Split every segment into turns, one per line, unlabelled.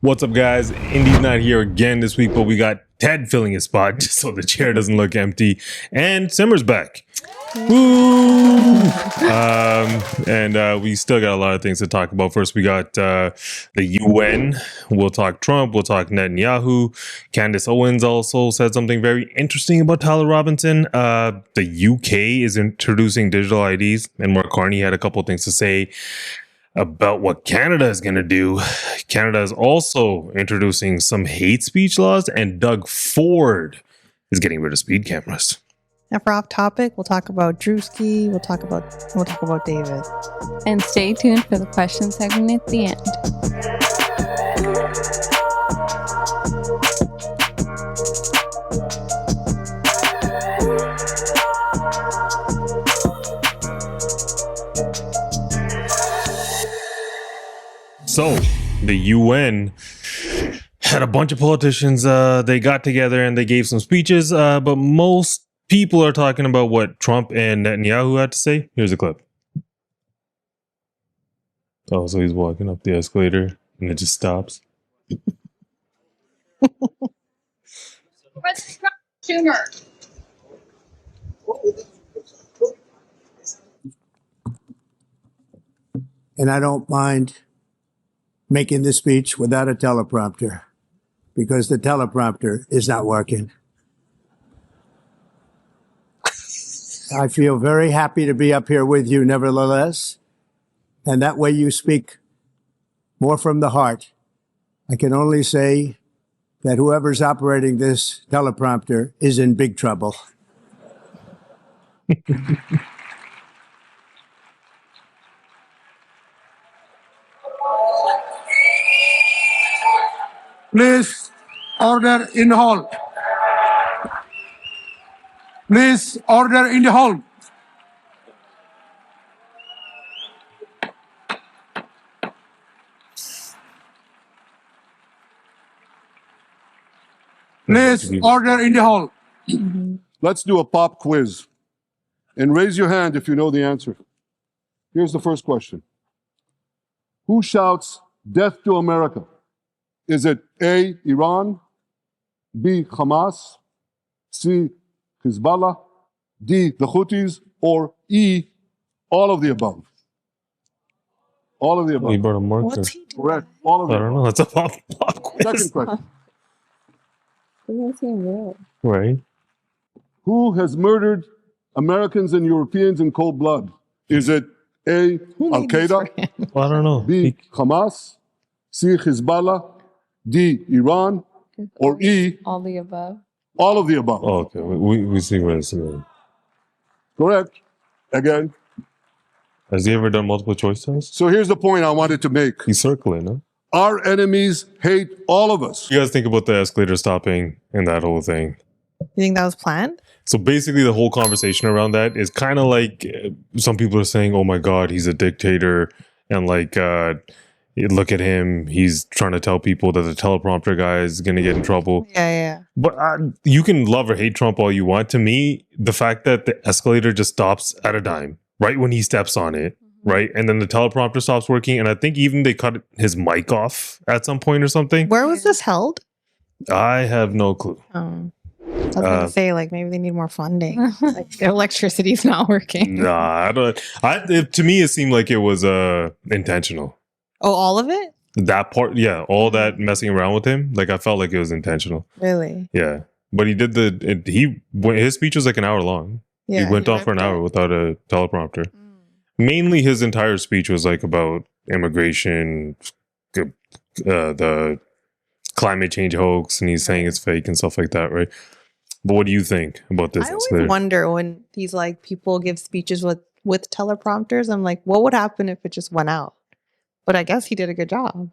What's up, guys? Indy's not here again this week, but we got Ted filling his spot just so the chair doesn't look empty. And Simmer's back. Woo! And we still got a lot of things to talk about. First, we got the UN. We'll talk Trump. We'll talk Netanyahu. Candace Owens also said something very interesting about Tyler Robinson. The UK is introducing digital IDs, and Mark Carney had a couple of things to say about what Canada is going to do. Canada is also introducing some hate speech laws, and Doug Ford is getting rid of speed cameras.
And for off topic, we'll talk about Druski. We'll talk about David.
And stay tuned for the question segment at the end.
So, the UN had a bunch of politicians. They got together and they gave some speeches, but most people are talking about what Trump and Netanyahu had to say. Here's a clip. Oh, so he's walking up the escalator and it just stops.
President Schumer.
And I don't mind making the speech without a teleprompter because the teleprompter is not working. I feel very happy to be up here with you nevertheless. And that way you speak more from the heart. I can only say that whoever's operating this teleprompter is in big trouble.
Please, order in the hall. Please, order in the hall. Please, order in the hall.
Let's do a pop quiz. And raise your hand if you know the answer. Here's the first question. Who shouts death to America? Is it A, Iran, B, Hamas, C, Hezbollah, D, the Houthis, or E, all of the above? All of the above.
He brought a marker.
What's he doing?
Correct. All of
I
them.
don't know. That's a pop quiz.
Second question.
Doesn't seem real.
Right?
Who has murdered Americans and Europeans in cold blood? Is it A, Al-Qaeda,
Well, I don't know.
B, Hamas, C, Hezbollah, D, Iran, or E,
All the above.
all of the above?
Oh, okay. We see where this is.
Correct. Again.
Has he ever done multiple choice tests?
So here's the point I wanted to make.
He's circling, huh?
Our enemies hate all of us.
You guys think about the escalator stopping and that whole thing?
You think that was planned?
So basically, the whole conversation around that is kind of like some people are saying, "Oh my God, he's a dictator," and like, look at him, he's trying to tell people that the teleprompter guy is going to get in trouble.
Yeah.
But you can love or hate Trump all you want. To me, the fact that the escalator just stops at a dime right when he steps on it, right, and then the teleprompter stops working, and I think even they cut his mic off at some point or something.
Where was this held?
I have no clue.
I was going to say, like, maybe they need more funding. Like, their electricity's not working.
Nah, I don't. To me, it seemed like it was intentional.
Oh, all of it?
That part, yeah, all that messing around with him, like I felt like it was intentional.
Really?
Yeah, but he did his speech was like an hour long.
Yeah.
He went on for an hour without a teleprompter. Mainly, his entire speech was like about immigration, the climate change hoax, and he's saying it's fake and stuff like that, right? But what do you think about this?
I always wonder when these like people give speeches with teleprompters. I'm like, what would happen if it just went out? But I guess he did a good job.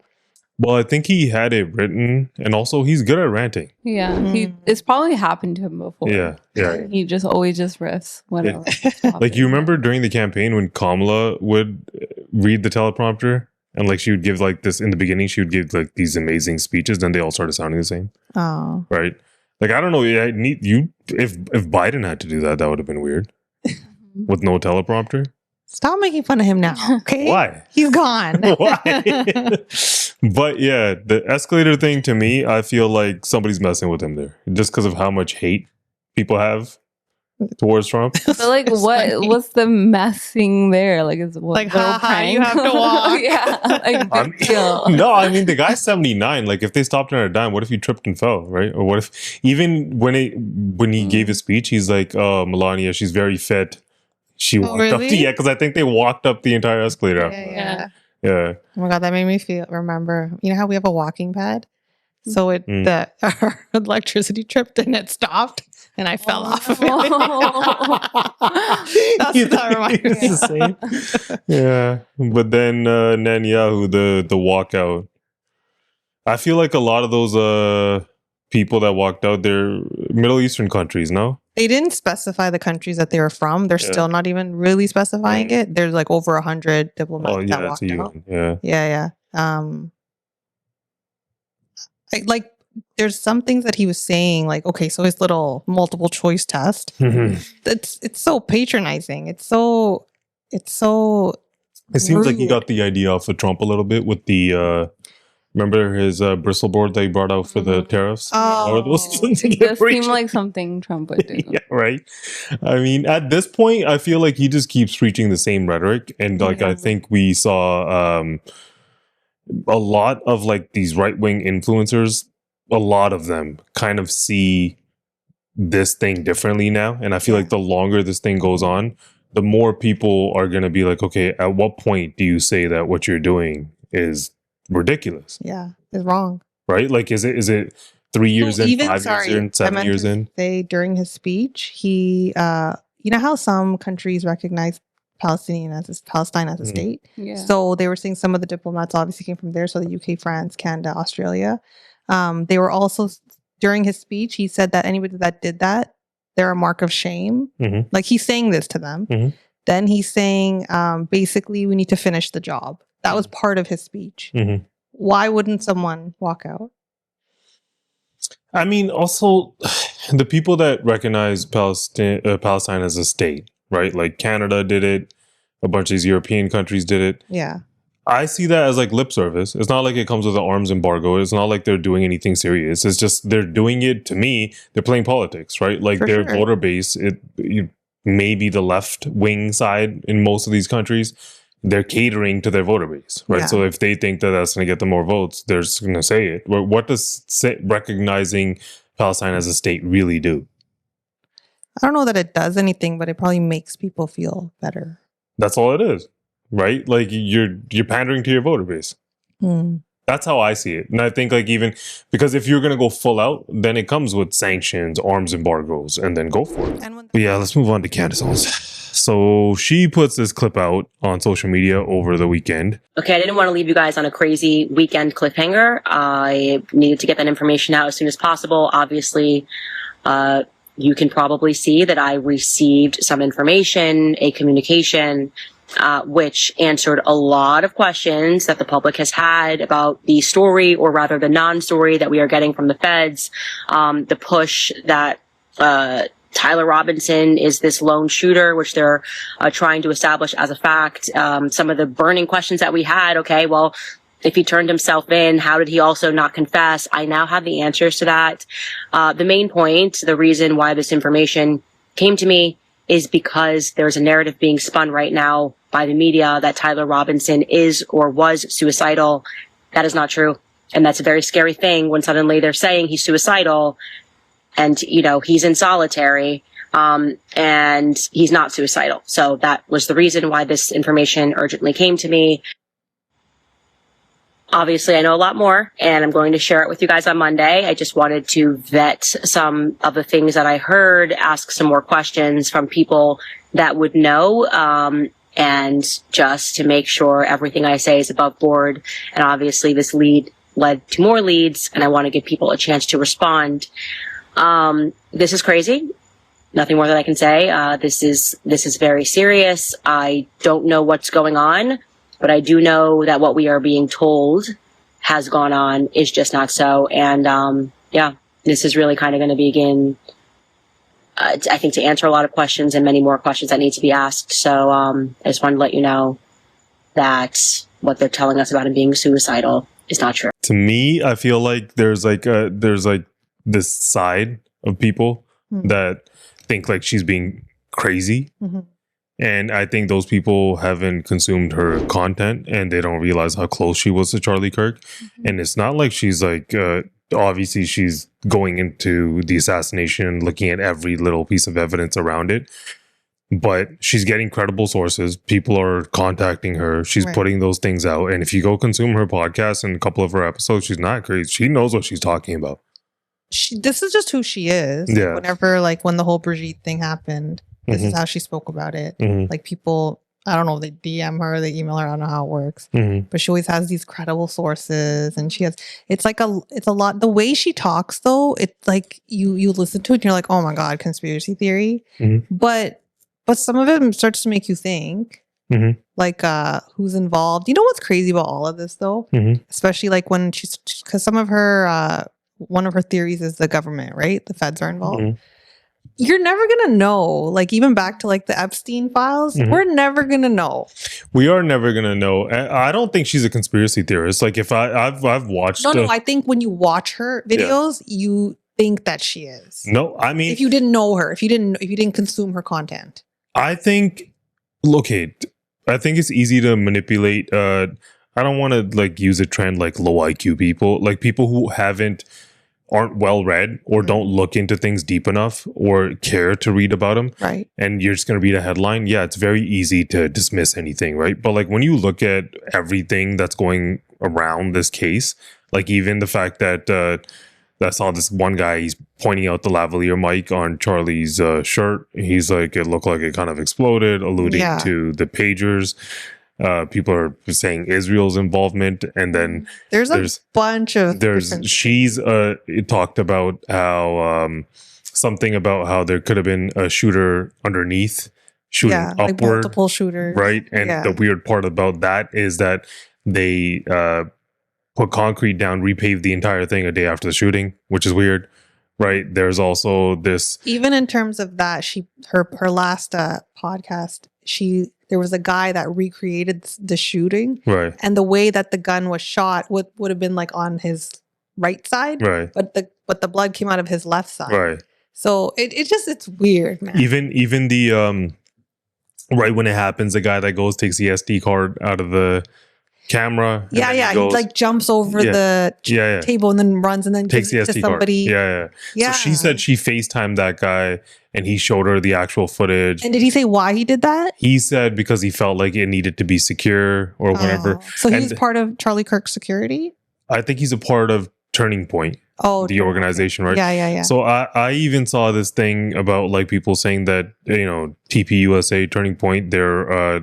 Well, I think he had it written, and also he's good at ranting.
Yeah. It's probably happened to him before.
Yeah.
He just always riffs whenever.
Like, you remember during the campaign when Kamala would read the teleprompter, and like she would give like this in the beginning, she would give like these amazing speeches, then they all started sounding the same.
Oh.
Right? Like, I don't know. If Biden had to do that, that would have been weird. With no teleprompter.
Stop making fun of him now, okay?
Why?
He's gone.
Why? But yeah, the escalator thing to me, I feel like somebody's messing with him there just because of how much hate people have towards Trump.
But like, what's the messing there? Like, is what,
Like,
little
haha, you
prank?
have to walk.
Yeah, like
I
big
mean,
deal.
no, I mean the guy's 79. Like if they stopped him at a dime, what if he tripped and fell, right? Or what if even when he gave his speech, he's like, "Oh, Melania, she's very fit." She walked up,
really?
because I think they walked up the entire escalator.
Yeah,
after that.
yeah.
Yeah.
Oh my god, that made me remember. You know how we have a walking pad? So the our electricity tripped and it stopped and I fell off of it. That's what that reminded me
It's the same. Yeah. But then Netanyahu, the walkout. I feel like a lot of those people that walked out, they're Middle Eastern countries, no?
They didn't specify the countries that they were from. They're still not even really specifying it. There's like over 100 diplomats
Oh yeah,
that
it's
walked
a
out.
UN. Yeah.
Yeah. Like there's some things that he was saying, like, okay, so his little multiple choice test, it's so patronizing. It
seems like he
rude.
got the idea off of Trump a little bit with the remember his bristle board that he brought out for the tariffs?
Oh.
Or those
It does seem like something Trump would do.
yeah, right. I mean, at this point, I feel like he just keeps preaching the same rhetoric, and like I think we saw a lot of like these right wing influencers. A lot of them kind of see this thing differently now, and I feel like the longer this thing goes on, the more people are going to be like, okay, at what point do you say that what you're doing is ridiculous?
Yeah, it's wrong.
Right? Like, is it 3 years in, 5 years in, 7 years in?
Say during his speech, he, you know how some countries recognize Palestine as a state.
Yeah.
So they were saying some of the diplomats obviously came from there. So the UK, France, Canada, Australia. They were also during his speech. He said that anybody that did that, they're a mark of shame. Like he's saying this to them. Then he's saying, basically, we need to finish the job. That was part of his speech. Why wouldn't someone walk out?
I mean, also the people that recognize Palestine as a state, right? Like Canada did it. A bunch of these European countries did it.
Yeah.
I see that as like lip service. It's not like it comes with an arms embargo. It's not like they're doing anything serious. It's just they're doing it, to me, they're playing politics, right? Like their voter base, maybe the left wing side in most of these countries, they're catering to their voter base, right?
Yeah.
So if they think that that's going to get them more votes, they're just going to say it. What does recognizing Palestine as a state really do?
I don't know that it does anything, but it probably makes people feel better.
That's all it is, right? Like you're pandering to your voter base. That's how I see it. And I think like even because if you're going to go full out, then it comes with sanctions, arms embargoes, and then go for it. But yeah, let's move on to Candace Owens. So she puts this clip out on social media over the weekend.
Okay, I didn't want to leave you guys on a crazy weekend cliffhanger. I needed to get that information out as soon as possible. Obviously, you can probably see that I received some information, a communication, which answered a lot of questions that the public has had about the story, or rather the non-story that we are getting from the feds, the push that Tyler Robinson is this lone shooter, which they're trying to establish as a fact. Some of the burning questions that we had, okay, well, if he turned himself in, how did he also not confess? I now have the answers to that. The main point, the reason why this information came to me, is because there's a narrative being spun right now by the media that Tyler Robinson is or was suicidal. That is not true. And that's a very scary thing when suddenly they're saying he's suicidal and, you know, he's in solitary, and he's not suicidal. So that was the reason why this information urgently came to me. Obviously, I know a lot more, and I'm going to share it with you guys on Monday. I just wanted to vet some of the things that I heard, ask some more questions from people that would know, and just to make sure everything I say is above board. And obviously, this lead led to more leads, and I want to give people a chance to respond. This is crazy. Nothing more that I can say. This is very serious. I don't know what's going on, but I do know that what we are being told has gone on is just not so. And, yeah, this is really kind of going to begin, I think, to answer a lot of questions and many more questions that need to be asked. So, I just wanted to let you know that what they're telling us about him being suicidal is not true.
To me, I feel like there's like this side of people that think like she's being crazy. And I think those people haven't consumed her content and they don't realize how close she was to Charlie Kirk. And it's not like she's like, obviously she's going into the assassination, looking at every little piece of evidence around it. But she's getting credible sources. People are contacting her. She's putting those things out. And if you go consume her podcast and a couple of her episodes, she's not crazy. She knows what she's talking about.
This is just who she is.
Yeah.
Whenever, like, when the whole Brigitte thing happened, this is how she spoke about it. Like, people, I don't know, they DM her, they email her, I don't know how it works. But she always has these credible sources, and she has, it's a lot. The way she talks, though, it's like you listen to it and you're like, oh my God, conspiracy theory. But some of it starts to make you think, like, who's involved. You know what's crazy about all of this, though? Especially like when because some of her, one of her theories is the government, right? The feds are involved. You're never going to know, like, even back to like the Epstein files, we're never going to know.
We are never going to know. I don't think she's a conspiracy theorist. Like, if I've watched.
No, I think when you watch her videos, you think that she is.
No, I mean,
if you didn't know her, if you didn't consume her content.
I think, okay, I think it's easy to manipulate. I don't want to like use a trend like low IQ people, like people who aren't well read or don't look into things deep enough or care to read about them.
Right.
And you're just going to read a headline. Yeah, it's very easy to dismiss anything, right? But like when you look at everything that's going around this case, like even the fact that I saw this one guy, he's pointing out the lavalier mic on Charlie's shirt. He's like, it looked like it kind of exploded, alluding to the pagers. People are saying Israel's involvement, and then
there's a bunch of
she's it talked about how something about how there could have been a shooter underneath shooting upward,
like multiple shooters,
right? And the weird part about that is that they put concrete down, repaved the entire thing a day after the shooting, which is weird, right? There's also this,
even in terms of that, her last podcast, there was a guy that recreated the shooting,
right?
And the way that the gun was shot would have been like on his right side,
right?
But the blood came out of his left side,
right?
So it's weird, man.
Even the right when it happens, the guy that takes the SD card out of the camera.
He like jumps over the table and then runs and then
takes the SD
somebody.
card. Yeah. So she said she FaceTimed that guy and he showed her the actual footage.
And did he say why he did that?
He said because he felt like it needed to be secure or whatever.
So he's part of Charlie Kirk's security?
I think he's a part of Turning Point.
Oh,
the organization, right?
Yeah.
So I even saw this thing about like people saying that, you know, TPUSA, Turning Point, they're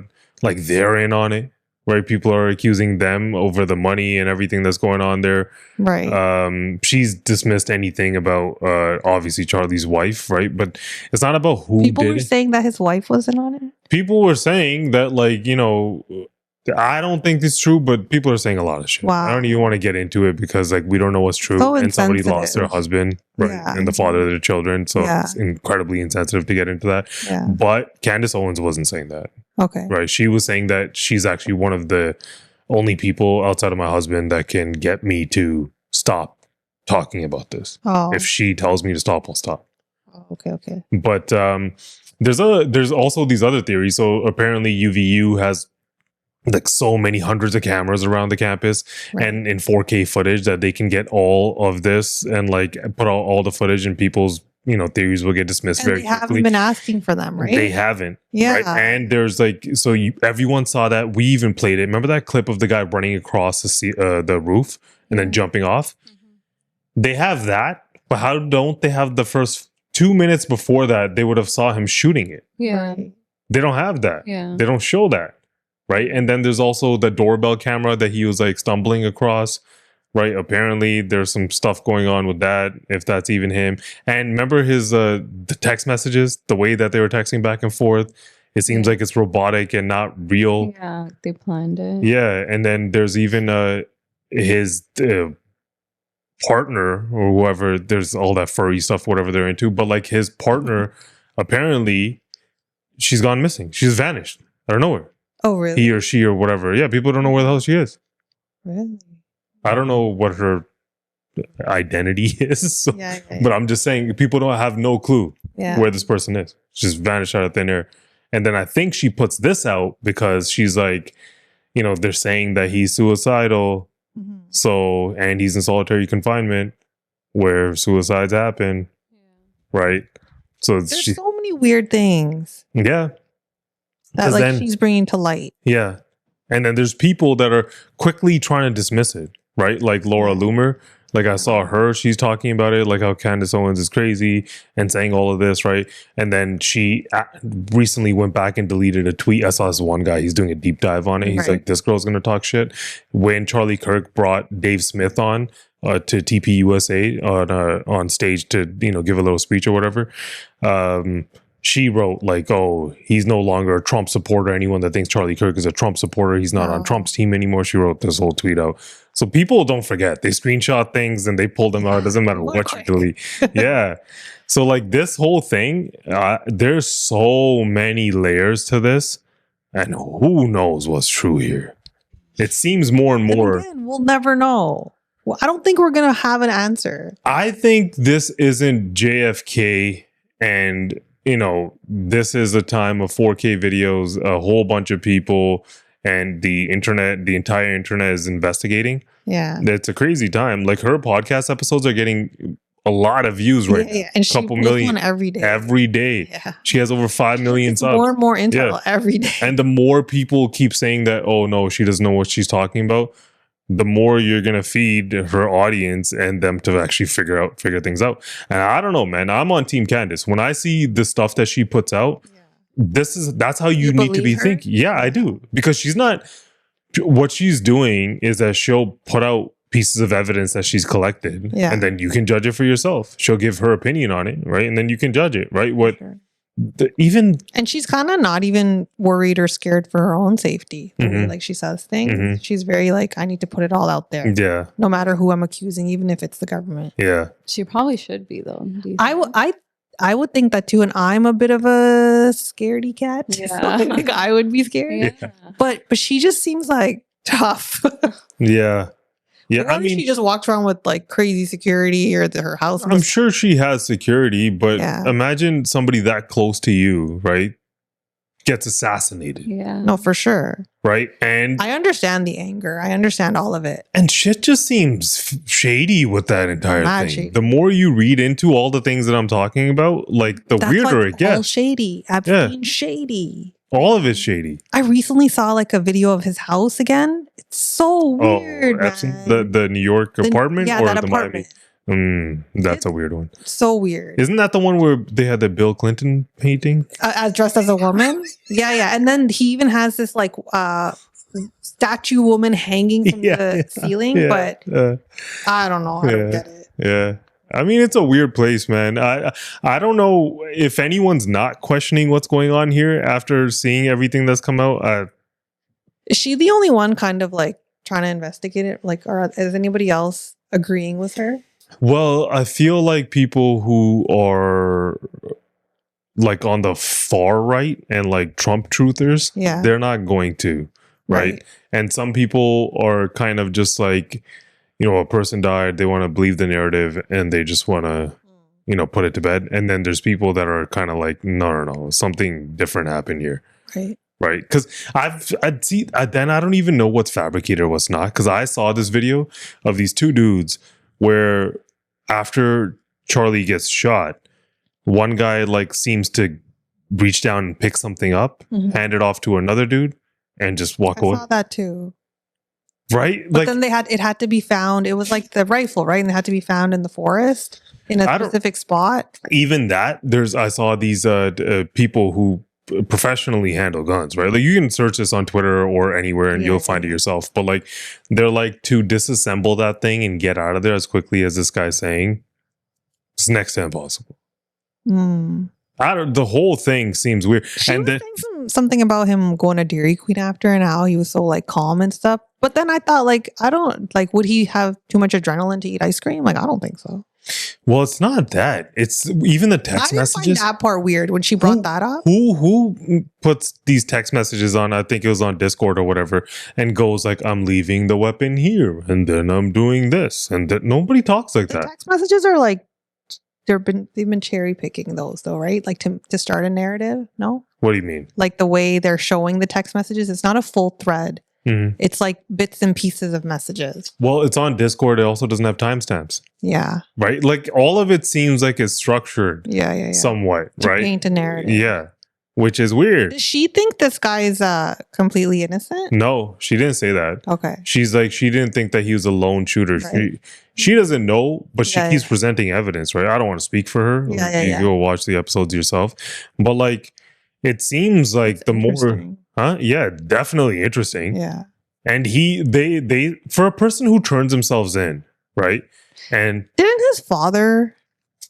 in on it. Right, people are accusing them over the money and everything that's going on there.
Right.
She's dismissed anything about obviously Charlie's wife, right? But it's not about who
people
did
were
it.
saying that his wife wasn't on it.
People were saying that, like, you know, I don't think it's true, but people are saying a lot of shit.
Wow.
I don't even want to get into it because like we don't know what's true.
So
and somebody lost
insensitive.
their husband, right?
Yeah.
And the father of their children. So it's incredibly insensitive to get into that.
Yeah.
But Candace Owens wasn't saying that.
Okay.
Right. She was saying that she's actually one of the only people outside of my husband that can get me to stop talking about this.
Oh.
If she tells me to stop, I'll stop.
Oh, okay.
But there's also these other theories. So apparently UVU has like so many hundreds of cameras around the campus and in 4K footage that they can get all of this and like put all the footage, and people's, you know, theories will get dismissed very quickly. They
haven't been asking for them, right?
They haven't.
Yeah.
Right? And there's like, so everyone saw that. We even played it. Remember that clip of the guy running across the roof and then jumping off? They have that, but how don't they have the first 2 minutes before that? They would have saw him shooting it.
Yeah.
They don't have that.
Yeah.
They don't show that. Right. And then there's also the doorbell camera that he was like stumbling across. Right. Apparently there's some stuff going on with that, if that's even him. And remember his the text messages, the way that they were texting back and forth. It seems like it's robotic and not real.
Yeah, they planned it.
Yeah. And then there's even his partner or whoever, there's all that furry stuff, whatever they're into. But like his partner, apparently she's gone missing. She's vanished out of nowhere.
Oh, really?
He or she or whatever. Yeah, people don't know where the hell she is.
Really?
I don't know what her identity is, so, but I'm just saying people don't have no clue where this person is. She just vanished out of thin air. And then I think she puts this out because she's like, you know, they're saying that he's suicidal. So, and he's in solitary confinement where suicides happen. Right. So
there's so many weird things.
Yeah.
That like she's bringing to light.
Yeah. And then there's people that are quickly trying to dismiss it. Right. Like Laura Loomer. Like I saw her, she's talking about it, like how Candace Owens is crazy and saying all of this, right? And then she recently went back and deleted a tweet. I saw this one guy, he's doing a deep dive on it. He's like, this girl's going to talk shit. When Charlie Kirk brought Dave Smith on to TPUSA on stage to, you know, give a little speech or whatever, she wrote like, oh, he's no longer a Trump supporter. Anyone that thinks Charlie Kirk is a Trump supporter, he's not on Trump's team anymore. She wrote this whole tweet out. So people don't forget. They screenshot things and they pull them out. It doesn't matter what you delete. Yeah. So like this whole thing, there's so many layers to this. And who knows what's true here. It seems more and more.
And again, we'll never know. Well, I don't think we're going to have an answer.
I think this isn't JFK and... you know, this is a time of 4K videos, a whole bunch of people, and the entire internet is investigating.
Yeah.
It's a crazy time. Like her podcast episodes are getting a lot of views right now.
And she
couple million
every day.
Every day.
Yeah.
She has over 5 million subs.
More and more intel every day.
And the more people keep saying that, oh no, she doesn't know what she's talking about, the more you're going to feed her audience and them to actually figure things out. And I don't know, man, I'm on Team Candace. When I see the stuff that she puts out, that's how you need to be thinking. Yeah, I do. Because she's not, what she's doing is that she'll put out pieces of evidence that she's collected and then you can judge it for yourself. She'll give her opinion on it, right? And then you can judge it, right? And
she's kind of not even worried or scared for her own safety. Like she says things. She's very like, I need to put it all out there.
Yeah.
No matter who I'm accusing, even if it's the government.
Yeah.
She probably should be though.
I would think that too, and I'm a bit of a scaredy cat.
Yeah.
So like, I would be scared.
Yeah.
But she just seems like tough.
Yeah. Yeah,
I mean, she just walks around with like crazy security or her house.
I'm sure she has security, but imagine somebody that close to you, right, gets assassinated.
Yeah.
No, for sure.
Right. And
I understand the anger. I understand all of it.
And shit just seems shady with that entire thing.
Shady.
The more you read into all the things that I'm talking about, like the weirder it gets.
All shady. Absolutely shady.
All of it's shady.
I recently saw like a video of his house again. It's so weird.
The New York apartment or
that
the
apartment.
Miami? That's a weird one.
So weird.
Isn't that the one where they had the Bill Clinton painting?
Dressed as a woman? Yeah. And then he even has this like statue woman hanging from the ceiling. But I don't know. I don't get it.
Yeah. I mean, it's a weird place, man. I don't know if anyone's not questioning what's going on here after seeing everything that's come out.
Is she the only one kind of like trying to investigate it? Like, or is anybody else agreeing with her?
Well, I feel like people who are like on the far right and like Trump truthers, they're not going to, right? And some people are kind of just like, you know, a person died, they want to believe the narrative and they just want to, you know, put it to bed. And then there's people that are kind of like, no, something different happened here. Right. Because then I don't even know what's fabricated or what's not. Because I saw this video of these two dudes where after Charlie gets shot, one guy like seems to reach down and pick something up, hand it off to another dude and just walk away.
I saw that too.
Right?
But then it had to be found. It was like the rifle, right? And it had to be found in the forest in a specific spot.
Even that, I saw these people who professionally handle guns, right? Like you can search this on Twitter or anywhere and you'll find it yourself. But like they're like to disassemble that thing and get out of there as quickly as this guy's saying, it's next to impossible. The whole thing seems weird.
She was saying something about him going to Dairy Queen after and how he was so like calm and stuff. But then I thought like, I don't like, would he have too much adrenaline to eat ice cream? Like, I don't think so.
Well, it's not that. It's even the text
I didn't
messages.
find that part weird when she brought that up.
Who puts these text messages on? I think it was on Discord or whatever, and goes like, "I'm leaving the weapon here, and then I'm doing this," and that nobody talks like
The
that.
text messages are like they've been cherry picking those though, right? Like to start a narrative. No,
What do you mean?
like the way they're showing the text messages, it's not a full thread.
Mhm.
It's like bits and pieces of messages.
Well, it's on Discord. It also doesn't have timestamps,
Yeah,
right? Like all of it seems like it's structured
yeah.
somewhat,
To
right?
paint a narrative.
Yeah, which is weird.
Does she think this guy is completely innocent?
No, she didn't say that.
Okay.
She's like, she didn't think that he was a lone shooter.
Right.
She doesn't know, but she
Yeah,
keeps
yeah.
presenting evidence, right? I don't want to speak for her.
Yeah.
You go watch the episodes yourself. But like, it seems like
It's
the more,
interesting.
Yeah, definitely interesting.
Yeah.
And they, for a person who turns themselves in, right? And
Didn't his father?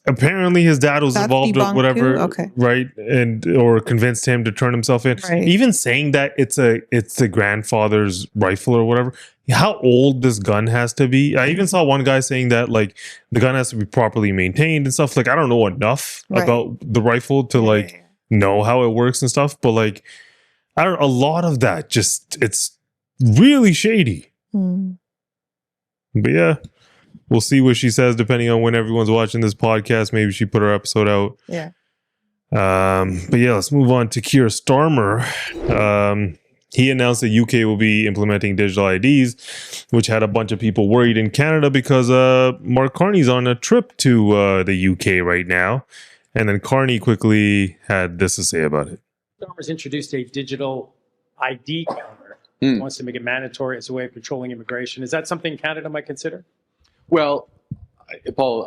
apparently his dad was
That's
involved with
debunked
whatever,
too? Okay.
right? And or convinced him to turn himself in.
Right.
Even saying that it's the grandfather's rifle or whatever. How old this gun has to be. I even saw one guy saying that like the gun has to be properly maintained and stuff. Like I don't know enough
Right.
about the rifle to like
Yeah.
know how it works and stuff, but like a lot of that just it's really shady.
Hmm.
But yeah, we'll see what she says depending on when everyone's watching this podcast. Maybe she put her episode out.
Yeah.
But yeah, let's move on to Keir Starmer. He announced that UK will be implementing digital IDs, which had a bunch of people worried in Canada because Mark Carney's on a trip to the UK right now. And then Carney quickly had this to say about it.
Starmer's introduced a digital ID counter. He wants to make it mandatory as a way of controlling immigration. Is that something Canada might consider?
Well, Paul,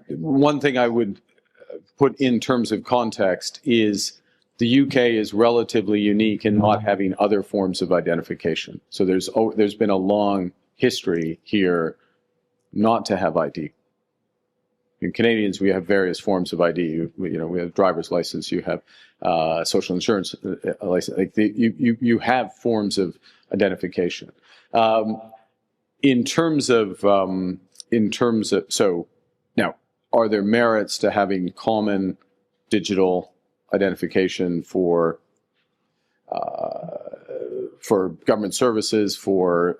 one thing I would put in terms of context is the UK is relatively unique in not having other forms of identification. So there's been a long history here not to have ID. In Canadians, we have various forms of ID. We have driver's license. You have social insurance license. Like you have forms of identification. In terms of so now, are there merits to having common digital identification for government services, for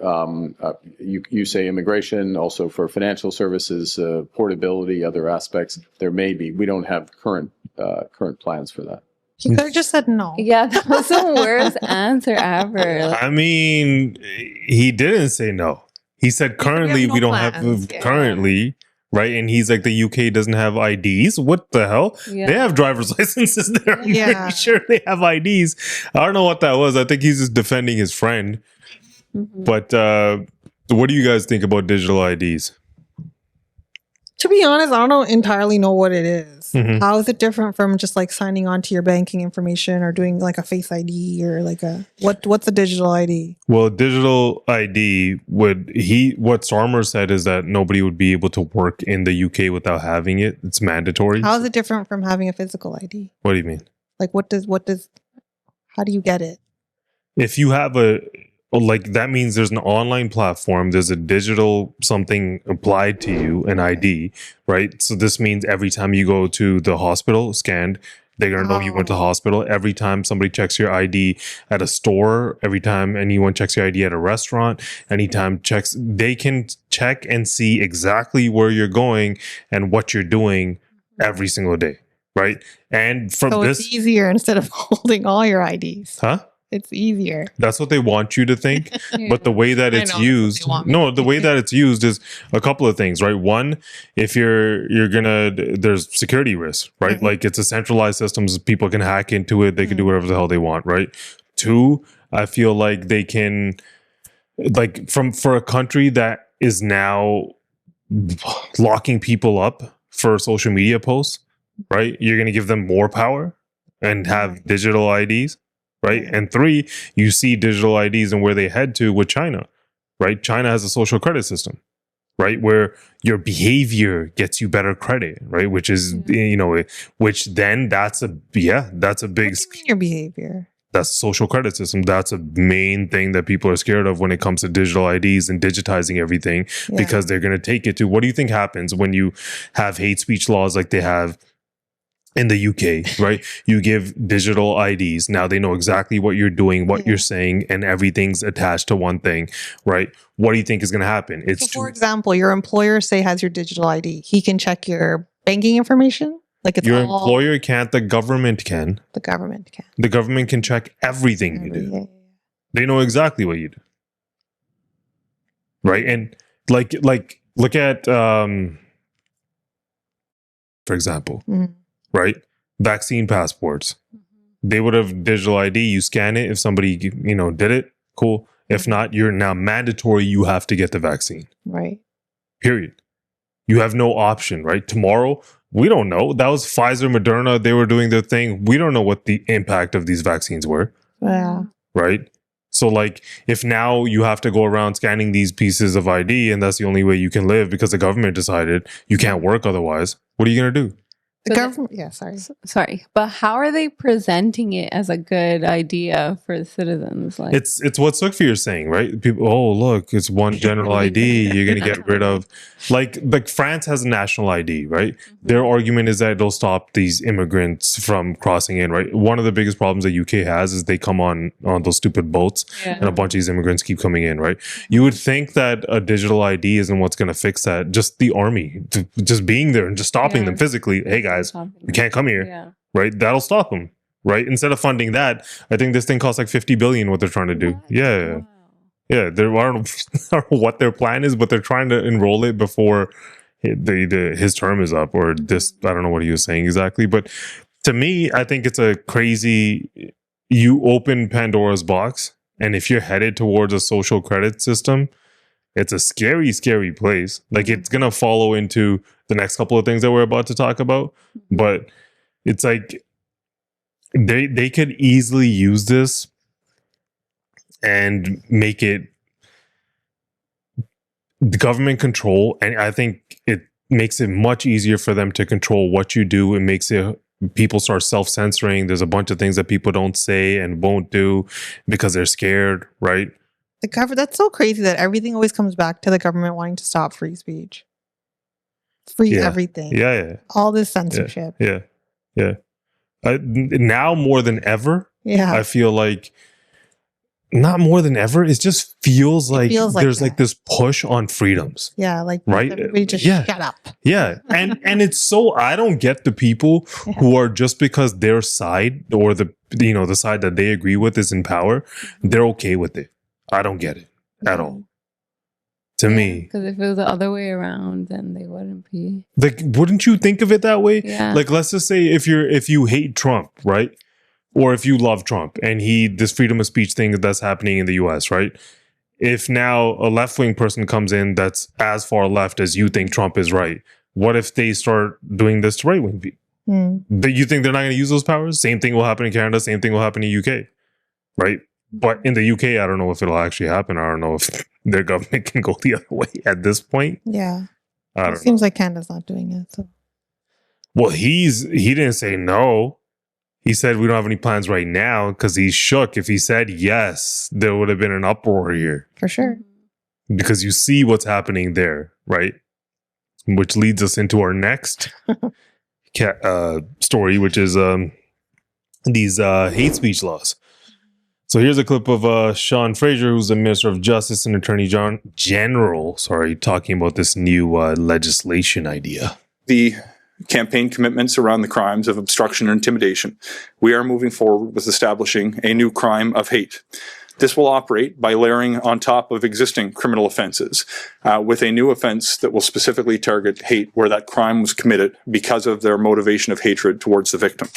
you say immigration, also for financial services, portability, other aspects? There may be. We don't have current plans for that.
He could have just said no.
Yeah, that was the worst answer ever. Like,
I mean, he didn't say no. He said currently we
no
don't have
plans.
currently, right? And he's like, the UK doesn't have IDs. What the hell?
Yeah.
They have driver's licenses there. I'm
Yeah.
pretty sure they have IDs. I don't know what that was. I think he's just defending his friend. But what do you guys think about digital IDs?
To be honest, I don't entirely know what it is.
Mhm.
How is it different from just like signing on to your banking information or doing like a Face ID or like what's a digital ID?
Well, digital ID what Starmer said is that nobody would be able to work in the UK without having it. It's mandatory.
How is it different from having a physical ID?
What do you mean?
Like how do you get it?
If you have like that means there's an online platform, there's a digital something applied to you, an ID, right? So this means every time you go to the hospital scanned, they're going to know you went to the hospital. Every time somebody checks your ID at a store, every time anyone checks your ID at a restaurant, anytime they can check and see exactly where you're going and what you're doing every single day, right? And from
So
this,
it's easier instead of holding all your IDs.
huh?
It's easier.
That's what they want you to think. But the way that
I
it's
know, that's what they
used,
want me
no,
to
the way that it's used is a couple of things, right? One, if you're there's security risks, right?
Mm-hmm.
Like it's a centralized system, so people can hack into it. They can do whatever the hell they want, right? Two, I feel like they can, like for a country that is now locking people up for social media posts, right? You're going to give them more power and have digital IDs. Right. And three, you see digital IDs and where they head to with China, right? China has a social credit system, right? Where your behavior gets you better credit, right? Which is, which then that's a big,
What do you mean your behavior?
That's the social credit system. That's a main thing that people are scared of when it comes to digital IDs and digitizing everything, because they're going to take it to, what do you think happens when you have hate speech laws like they have in the UK, right? You give digital IDs. Now they know exactly what you're doing, what you're saying, and everything's attached to one thing, right? What do you think is going to happen?
So for example, your employer, say, has your digital ID. He can check your banking information. Like it's
your
all,
employer can't, the government can.
the government can.
The government can check everything you do. They know exactly what you do. Right? And like look at for example, right? Vaccine passports. They would have digital ID, you scan it. If somebody, did it, cool. If not, you're now mandatory, you have to get the vaccine.
Right.
Period. You have no option, right? Tomorrow, we don't know. That was Pfizer, Moderna. They were doing their thing. We don't know what the impact of these vaccines were.
Yeah.
Right? So like, if now you have to go around scanning these pieces of ID and that's the only way you can live because the government decided you can't work otherwise, what are you going to do?
The government,
Sorry, but how are they presenting it as a good idea for the citizens? Like,
It's what Sukfi saying, right? People, oh, look, it's one general ID. You're going to get rid of, like France has a national ID, right? Their argument is that it'll stop these immigrants from crossing in, right? One of the biggest problems that UK has is they come on those stupid boats and a bunch of these immigrants keep coming in, right? You would think that a digital ID isn't what's going to fix that. Just the army, just being there and just stopping them physically. Hey, guys, you can't come here, right? That'll stop them, right? Instead of funding that, I think this thing costs like 50 billion. What they're trying to do, I don't know what their plan is, but they're trying to enroll it before his term is up, or this. I don't know what he was saying exactly, but to me, I think it's a crazy. You open Pandora's box, and if you're headed towards a social credit system, it's a scary, scary place. Like it's gonna follow into the next couple of things that we're about to talk about, but it's like they could easily use this and make it the government control, and I think it makes it much easier for them to control what you do. It makes it people start self-censoring. There's a bunch of things that people don't say and won't do because they're scared, right?
The government, that's so crazy that everything always comes back to the government wanting to stop free speech. Free everything.
Yeah.
All this censorship.
Yeah. Now more than ever, I feel like not more than ever. It just feels like there's like this push on freedoms.
Yeah, like
right.
Everybody just shut up.
Yeah, and it's so I don't get the people who are just because their side or the side that they agree with is in power, they're okay with it. I don't get it at all. To me,
because if it was the other way around, then they wouldn't be.
Like, wouldn't you think of it that way?
Yeah.
Like, let's just say if you hate Trump, right? Or if you love Trump and this freedom of speech thing that's happening in the US, right? If now a left-wing person comes in that's as far left as you think Trump is right, what if they start doing this to right-wing people? Do you think they're not going to use those powers? Same thing will happen in Canada. Same thing will happen in UK, right? But in the UK, I don't know if it'll actually happen. I don't know if their government can go the other way at this point.
Yeah.
It
seems like Canada's not doing it. So.
Well, he didn't say no. He said we don't have any plans right now because he's shook. If he said yes, there would have been an uproar here.
For sure.
Because you see what's happening there, right? Which leads us into our next story, which is these hate speech laws. So here's a clip of Sean Fraser, who's the Minister of Justice and Attorney General, talking about this new legislation idea.
The campaign commitments around the crimes of obstruction and intimidation, we are moving forward with establishing a new crime of hate. This will operate by layering on top of existing criminal offenses with a new offense that will specifically target hate where that crime was committed because of their motivation of hatred towards the victim.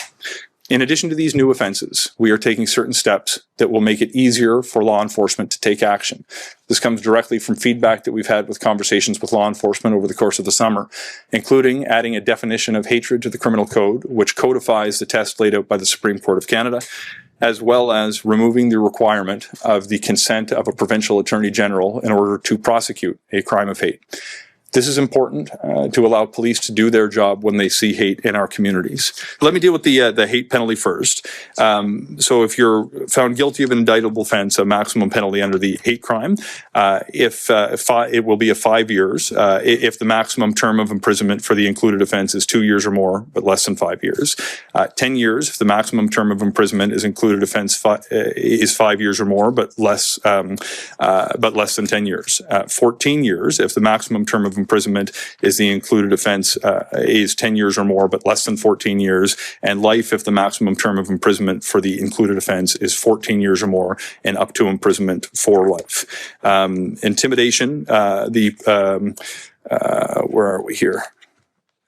In addition to these new offenses, we are taking certain steps that will make it easier for law enforcement to take action. This comes directly from feedback that we've had with conversations with law enforcement over the course of the summer, including adding a definition of hatred to the criminal code, which codifies the test laid out by the Supreme Court of Canada, as well as removing the requirement of the consent of a provincial attorney general in order to prosecute a crime of hate. This is important to allow police to do their job when they see hate in our communities. Let me deal with the hate penalty first. So if you're found guilty of an indictable offense, a maximum penalty under the hate crime, it will be 5 years. If the maximum term of imprisonment for the included offense is 2 years or more, but less than 5 years. 10 years if the maximum term of imprisonment is included offense is 5 years or more, but less than 10 years. 14 years if the maximum term of imprisonment is the included offense is 10 years or more, but less than 14 years, and life if the maximum term of imprisonment for the included offense is 14 years or more, and up to imprisonment for life. Intimidation, where are we here?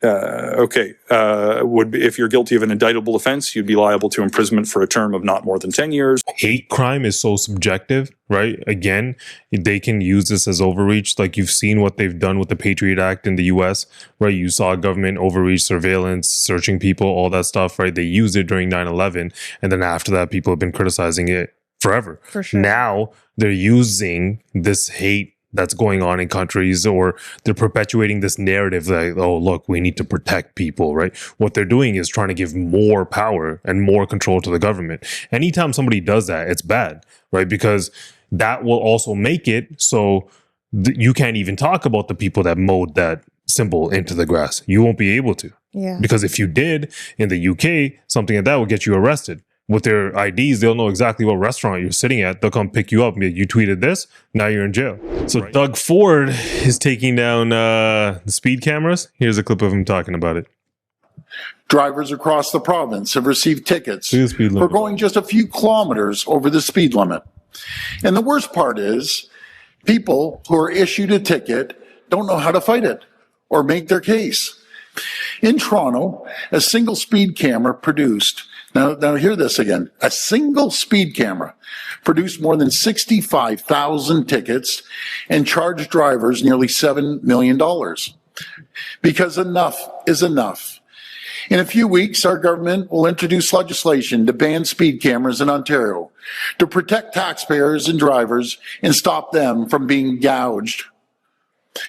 Would be, if you're guilty of an indictable offense, you'd be liable to imprisonment for a term of not more than 10 years.
Hate crime is so subjective, right? Again, they can use this as overreach. Like you've seen what they've done with the Patriot Act in the US, right? You saw government overreach, surveillance, searching people, all that stuff, right? They used it during 9/11. And then after that, people have been criticizing it forever.
For sure.
Now they're using this hate that's going on in countries, or they're perpetuating this narrative like, oh, look, we need to protect people, right? What they're doing is trying to give more power and more control to the government. Anytime somebody does that, it's bad, right? Because that will also make it so you can't even talk about the people that mowed that symbol into the grass. You won't be able to.
Yeah.
Because if you did in the UK, something like that will get you arrested. With their IDs, they'll know exactly what restaurant you're sitting at. They'll come pick you up and be like, you tweeted this, now you're in jail. So right. Doug Ford is taking down the speed cameras. Here's a clip of him talking about it.
Drivers across the province have received tickets for going just a few kilometers over the speed limit. And the worst part is, people who are issued a ticket don't know how to fight it or make their case. In Toronto, a single speed camera produced, now hear this again, a single speed camera produced more than 65,000 tickets and charged drivers nearly $7 million. Because enough is enough. In a few weeks, our government will introduce legislation to ban speed cameras in Ontario to protect taxpayers and drivers and stop them from being gouged.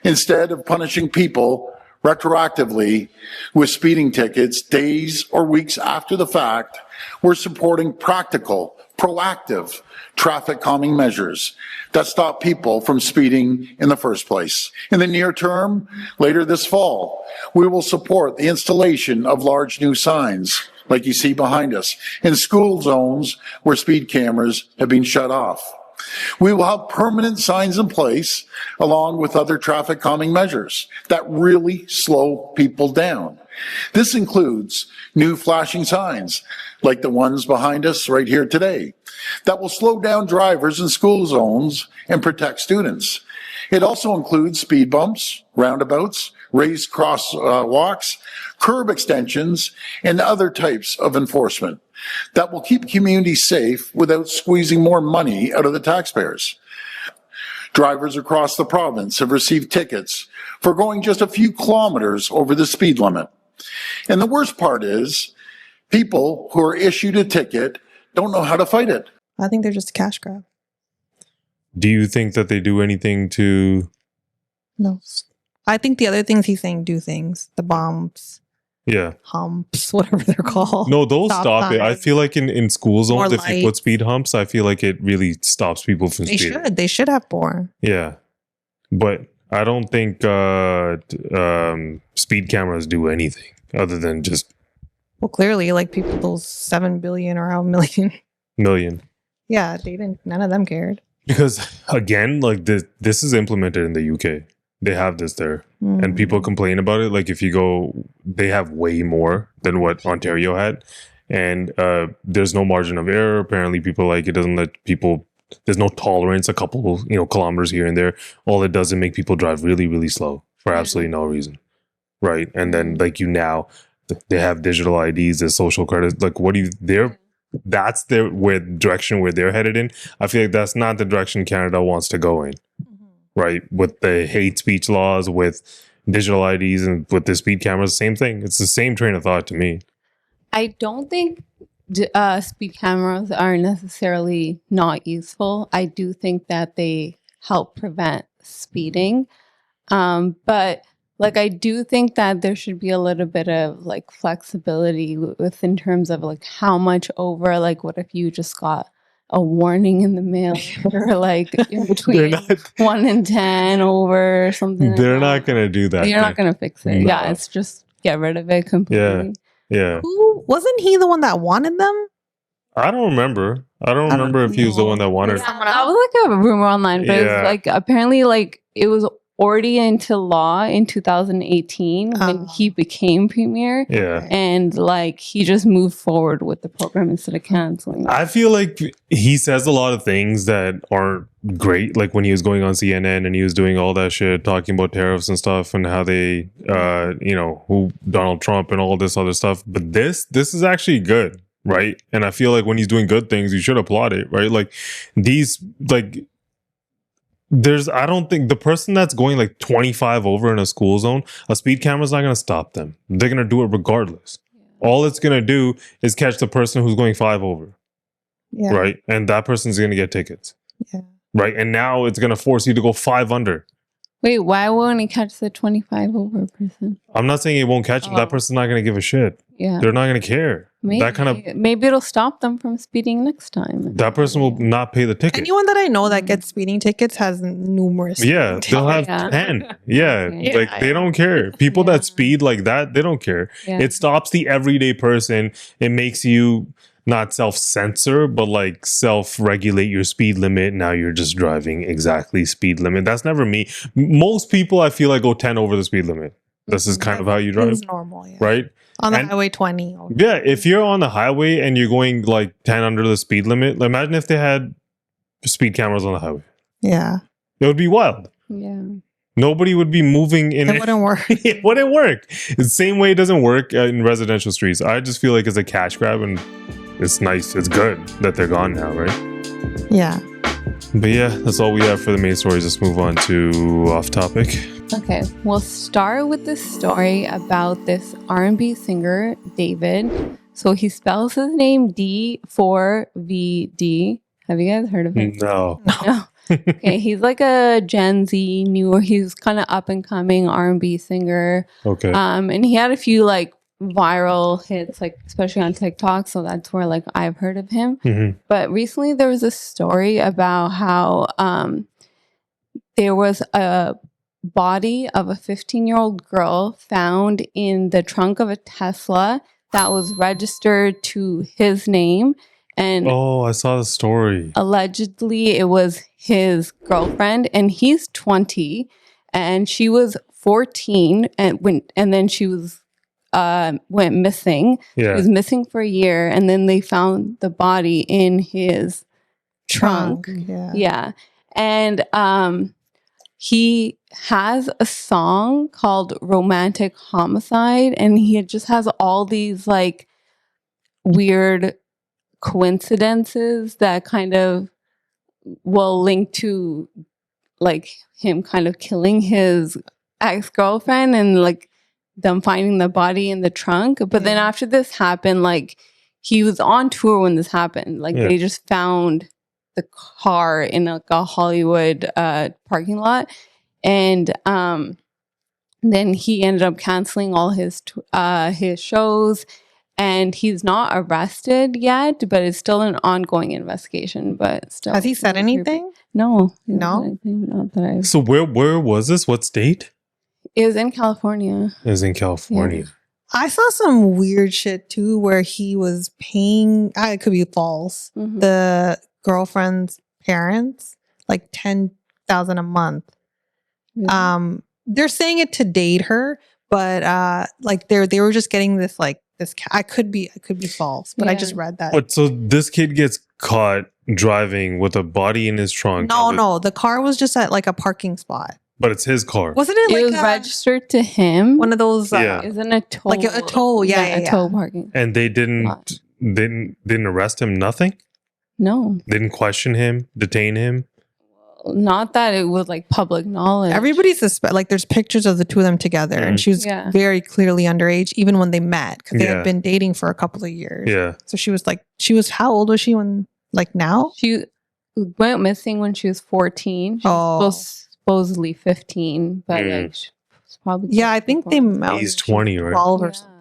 Instead of punishing people retroactively with speeding tickets days or weeks after the fact, we're supporting practical, proactive traffic calming measures that stop people from speeding in the first place. In the near term, later this fall, we will support the installation of large new signs, like you see behind us, in school zones where speed cameras have been shut off. We will have permanent signs in place along with other traffic calming measures that really slow people down. This includes new flashing signs like the ones behind us right here today that will slow down drivers in school zones and protect students. It also includes speed bumps, roundabouts, raised crosswalks, curb extensions, and other types of enforcement that will keep communities safe without squeezing more money out of the taxpayers. Drivers across the province have received tickets for going just a few kilometers over the speed limit. And the worst part is, people who are issued a ticket don't know how to fight it.
I think they're just a cash grab.
Do you think that they do anything to...
No. I think the other things he's saying do things. The bombs.
Yeah.
Humps, whatever they're called.
No, those stop it. I feel like in school zones, if you put speed humps, I feel like it really stops people from speeding.
They should have more.
Yeah. But I don't think speed cameras do anything other than just...
Well, clearly, like people, those 7 billion or how million. Yeah, they didn't. None of them cared.
Because again, like this is implemented in the UK. They have this there, and people complain about it. Like if you go, they have way more than what Ontario had, and there's no margin of error. Apparently, people like it doesn't let people. There's no tolerance. A couple, kilometers here and there. All it does is make people drive really, really slow for absolutely no reason, right? And then now. They have digital IDs, there's social credit. Like, what do you? That's their direction where they're headed in. I feel like that's not the direction Canada wants to go in, right? With the hate speech laws, with digital IDs, and with the speed cameras, same thing. It's the same train of thought to me.
I don't think speed cameras are necessarily not useful. I do think that they help prevent speeding. But like, I do think that there should be a little bit of like flexibility with in terms of like how much over, like what if you just got a warning in the mail or like in between 1 and 10 over or something.
They're
like
not going to do that.
You're not going to fix it.
No.
Yeah. It's just get rid of it completely.
Yeah.
Who wasn't he the one that wanted them?
I don't remember. I don't remember if he was the one that wanted.
Yeah, that was like a rumor online, but it's like apparently like it was already into law in 2018 when he became premier.
Yeah.
And like he just moved forward with the program instead of canceling it.
I feel like he says a lot of things that aren't great. Like when he was going on CNN and he was doing all that shit, talking about tariffs and stuff and how they, who Donald Trump and all this other stuff. But this is actually good, right? And I feel like when he's doing good things, you should applaud it, right? Like I don't think the person that's going like 25 over in a school zone, a speed camera's not going to stop them. They're going to do it regardless. All it's going to do is catch the person who's going 5 over.
Yeah.
Right. And that person's going to get tickets.
Yeah.
Right. And now it's going to force you to go 5 under.
Wait, why won't he catch the 25 over person?
I'm not saying it won't catch them. That person's not going to give a shit.
Yeah.
They're not going to care.
Maybe it'll stop them from speeding next time.
That person will not pay the ticket.
Anyone that I know that gets speeding tickets has numerous.
Yeah, they'll have 10. Yeah, like they don't care. People that speed like that, they don't care.
Yeah.
It stops the everyday person. It makes you not self-censor, but like self-regulate your speed limit. Now you're just driving exactly speed limit. That's never me. Most people, I feel like, go 10 over the speed limit. This is kind of how you drive.
It's normal, yeah.
Right?
On the highway 20.
Yeah, if you're on the highway and you're going like 10 under the speed limit, like imagine if they had speed cameras on the highway.
Yeah.
It would be wild.
Yeah.
Nobody would be moving in
it. Wouldn't work.
It wouldn't work. The same way it doesn't work in residential streets. I just feel like it's a cash grab and it's nice. It's good that they're gone now, right?
Yeah.
But yeah, that's all we have for the main stories. Let's move on to off topic.
Okay, we'll start with this story about this R&B singer, David. So he spells his name D4VD. Have you guys heard of him?
No.
Okay, he's like a Gen Z, he's kind of up and coming R&B singer.
Okay.
And he had a few like viral hits, like especially on TikTok. So that's where like I've heard of him.
Mm-hmm.
But recently there was a story about how there was a body of a 15-year-old girl found in the trunk of a Tesla that was registered to his name. And
I saw the story.
Allegedly, it was his girlfriend, and he's 20, and she was 14, and then she was went missing.
Yeah.
She was missing for a year, and then they found the body in his trunk. Yeah. And he has a song called Romantic Homicide, and he just has all these like weird coincidences that kind of will link to like him kind of killing his ex-girlfriend and like them finding the body in the trunk. But then after this happened, like he was on tour when this happened. Like they just found the car in like a Hollywood parking lot, and then he ended up canceling all his shows. And he's not arrested yet, but it's still an ongoing investigation. But still,
has he said anything?
No,
no.
Not that I.
So where was this? What state?
It was in California.
It was in California.
Yeah.
I saw some weird shit too, where he was paying. It could be false.
Mm-hmm.
The girlfriend's parents like $10,000 a month.
Mm-hmm.
They're saying it to date her, but like they were just getting this like. I could be false, but I just read that.
But so this kid gets caught driving with a body in his trunk.
No, the car was just at like a parking spot.
But it's his car.
Wasn't it? Like
it was registered to him.
One of those.
Isn't a tow?
Like a tow. Yeah,
a tow parking.
And they didn't arrest him. Nothing.
No.
Didn't question him. Detain him.
Not that it was like public knowledge.
Everybody suspect. Like there's pictures of the two of them together, and she was very clearly underage, even when they met, because they had been dating for a couple of years.
Yeah.
So she was how old was she when? Like now?
She went missing when she was 14. She was supposedly 15, but like she's probably
I think they
he's 20, right?
12 or something.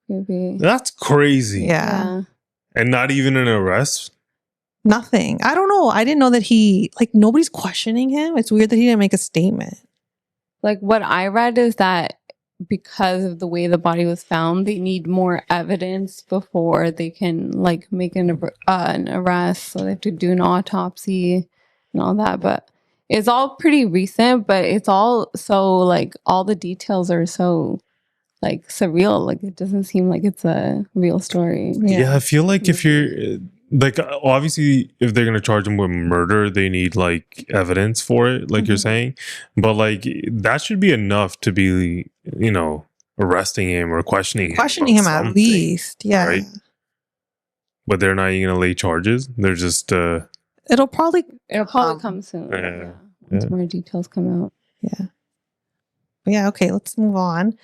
Maybe.
That's crazy.
Yeah.
And not even an arrest.
Nothing. I don't know. I didn't know that he, like, nobody's questioning him. It's weird that he didn't make a statement.
Like, what I read is that because of the way the body was found, they need more evidence before they can, like, make an arrest. So they have to do an autopsy and all that. But it's all pretty recent, but it's all so, like, all the details are so, like, surreal. Like, it doesn't seem like it's a real story.
Yeah, I feel like if you're... Like, obviously, if they're going to charge him with murder, they need, like, evidence for it, like you're saying. But, like, that should be enough to be, you know, arresting him or questioning him.
Questioning him at least. Yeah.
Right? But they're not even going to lay charges. They're just...
It'll probably
come soon. Once more details come out.
Yeah. But yeah, okay, let's move on.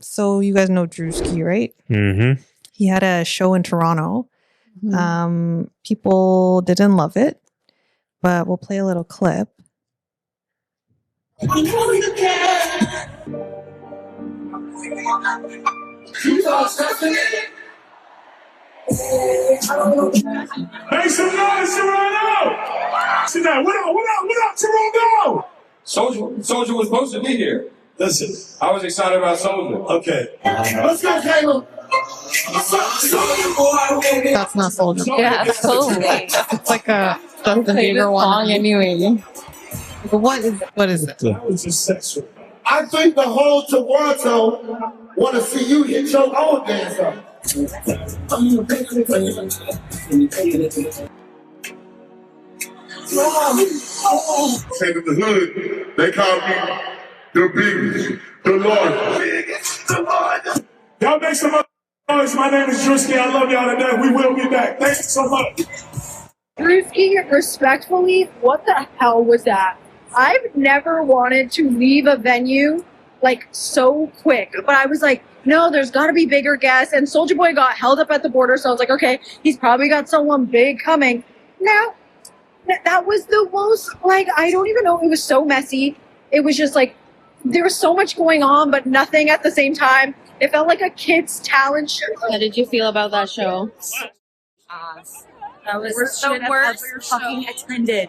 So you guys know Druski, right?
Mm-hmm.
He had a show in Toronto. People didn't love it, but we'll play a little clip.
Make some noise, Toronto! What up, Toronto?
Soldier was supposed to be here.
Listen,
I was excited about Soldier.
Okay. Let's go, Caleb.
That's not Soldier.
Yeah, totally.
It's like a Justin Bieber one
anyway.
But what is it?
That was just sexual. I think the whole Toronto want to see you hit your own dance up.
Said in the hood, they call me the biggest, the largest.
Y'all make some noise. My name is Druski. I love y'all to death. We will be back. Thank you so much.
Druski, respectfully, what the hell was that? I've never wanted to leave a venue like so quick, but I was like, no, there's got to be bigger guests. And Soulja Boy got held up at the border, so I was like, okay, he's probably got someone big coming. Now, that was the most, like, I don't even know. It was so messy. It was just like, there was so much going on, but nothing at the same time. It felt like a kid's talent show.
How did you feel about that show?
That was the worst fucking attended.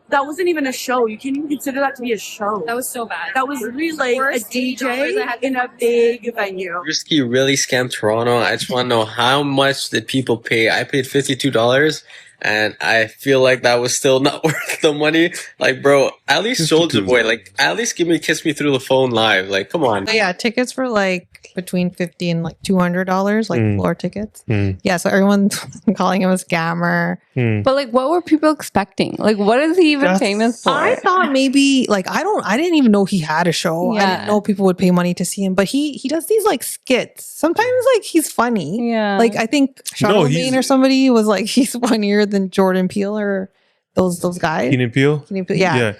That wasn't even a show. You can't even consider that to be a show.
That was so bad.
That was really like a DJ in a big venue.
Druski really scammed Toronto. I just want to know, how much did people pay? I paid $52. And I feel like that was still not worth the money. Like, bro, at least Soulja Boy, like, at least kiss me through the phone live. Like, come on.
But yeah, tickets for like between $50 and like $200, like floor tickets. Yeah, so everyone's calling him a scammer.
But like, what were people expecting? Like, what is he even famous for?
I thought maybe like I didn't even know he had a show. I didn't know people would pay money to see him. But he does these like skits. Sometimes like he's funny.
Yeah.
Like I think Charlamagne or somebody was like he's funnier than Jordan Peele or those guys.
Keenan Peele?
Yeah.